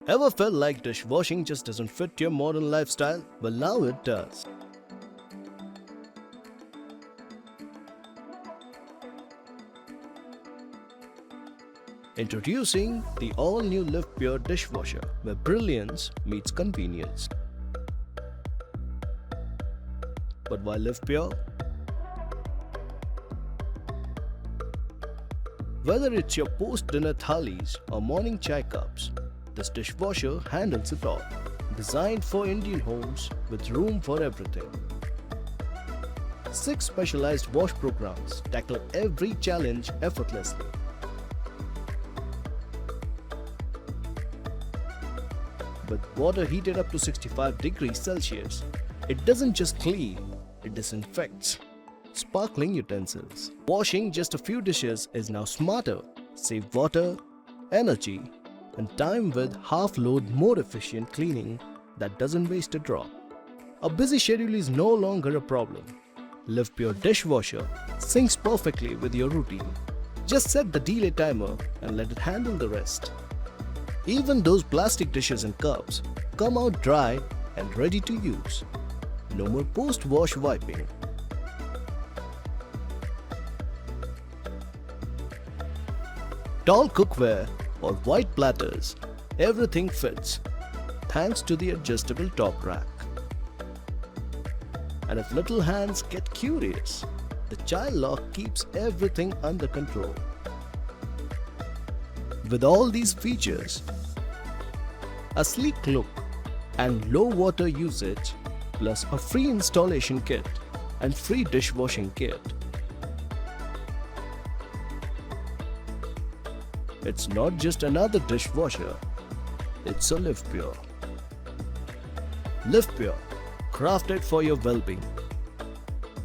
Ever felt like dishwashing just doesn't fit your modern lifestyle? Well, now it does. Introducing the all-new Livpure Dishwasher, where brilliance meets convenience. But why Livpure? Whether it's your post-dinner thalis or morning chai cups, this dishwasher handles it all. Designed for Indian homes with room for everything. 6 specialized wash programs tackle every challenge effortlessly. With water heated up to 65 degrees Celsius, it doesn't just clean, it disinfects. Sparkling utensils. Washing just a few dishes is now smarter. Save water, energy, and time with half-load more efficient cleaning that doesn't waste a drop. A busy schedule is no longer a problem. Livpure Dishwasher syncs perfectly with your routine. Just set the delay timer and let it handle the rest. Even those plastic dishes and cups come out dry and ready to use. No more post-wash wiping. Tall cookware or white platters, everything fits thanks to the adjustable top rack. And if little hands get curious, the child lock keeps everything under control. With all these features, a sleek look and low water usage, plus a free installation kit and free dishwashing kit, it's not just another dishwasher, it's a Livpure. Livpure, crafted for your well-being.